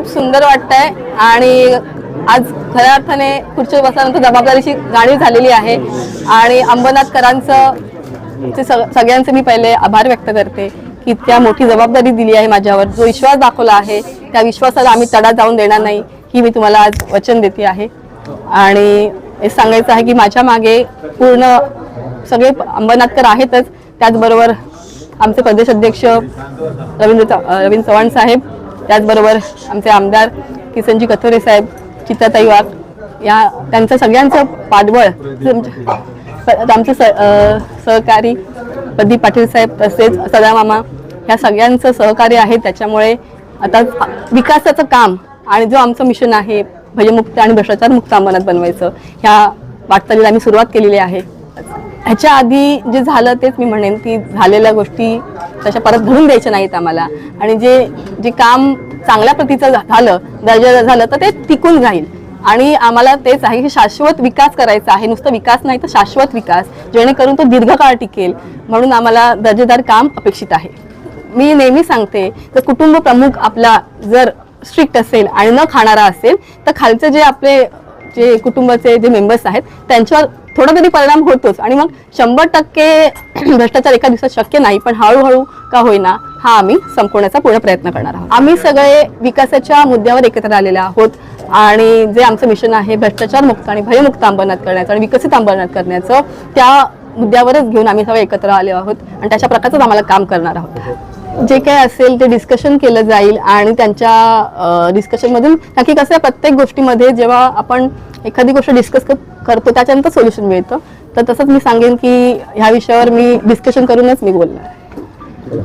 खूप सुंदर वाटतंय आणि आज खऱ्या अर्थाने खुर्चीवर बसल्यानंतर जबाबदारीची जाणीव झालेली आहे आणि अंबरनाथकरांचं सगळ्यांचे मी पहिले आभार व्यक्त करते की इतक्या मोठी जबाबदारी दिली आहे माझ्यावर, जो विश्वास दाखवला आहे त्या विश्वासाला आम्ही तडा जाऊन देणार नाही ही मी तुम्हाला आज वचन देते आहे। आणि हे सांगायचं आहे की माझ्या मागे पूर्ण सगळे अंबरनाथकर आहेतच, त्याचबरोबर आमचे प्रदेश अध्यक्ष रवींद्र चव्हाण साहेब, त्याचबरोबर आमचे आमदार किसनजी कथोरे साहेब, चित्राताई वाघ, या त्यांचं सगळ्यांचं पाठबळ, आमचे सहकारी प्रदीप पाटील साहेब तसेच सदा मामा, ह्या सगळ्यांचं सहकार्य आहे। त्याच्यामुळे आता विकासाचं काम आणि जो आमचं मिशन आहे भयमुक्त आणि भ्रष्टाचार मुक्त अंबरनाथ बनवायचं, ह्या वाटचालीला आम्ही सुरुवात केलेली आहे। ह्याच्या आधी जे झालं तेच मी म्हणेन की झालेल्या गोष्टी तशा परत घडून द्यायच्या नाहीत आम्हाला, आणि जे काम चांगल्या प्रतीचं झालं, दर्जाचं झालं तर ते टिकून राहील आणि आम्हाला तेच आहे की शाश्वत विकास करायचा आहे, नुसतं विकास नाही तर शाश्वत विकास, जेणेकरून तो दीर्घकाळ टिकेल, म्हणून आम्हाला दर्जेदार काम अपेक्षित आहे। मी नेहमी सांगते तर कुटुंब प्रमुख आपला जर स्ट्रिक्ट असेल आणि न खाणारा असेल तर खालचे जे आपले जे कुटुंबाचे जे मेंबर्स आहेत त्यांच्यावर थोडा तरी परिणाम होतोच, आणि मग 100% भ्रष्टाचार एका दिवसात शक्य नाही, पण हळूहळू का होईना हा आम्ही संपवण्याचा पूर्ण प्रयत्न करणार आहोत। आम्ही सगळे विकासाच्या मुद्द्यावर एकत्र आलेले आहोत आणि जे आमचं मिशन आहे भ्रष्टाचार मुक्त आणि भयमुक्त अंबरनाथ करण्याचं आणि विकसित अंबरनाथ करण्याचं, त्या मुद्द्यावरच घेऊन आम्ही सगळे एकत्र आले आहोत आणि तशा प्रकारचंच आम्हाला काम करणार आहोत। जे काय असेल ते डिस्कशन केलं जाईल आणि त्यांच्या डिस्कशनमधून, नक्की कसं प्रत्येक गोष्टीमध्ये जेव्हा आपण एखादी गोष्ट डिस्कस करतो त्याच्यानंतर सोल्युशन मिळतं, तर तसंच मी सांगेन की ह्या विषयावर मी डिस्कशन करूनच मी बोलणार आहे।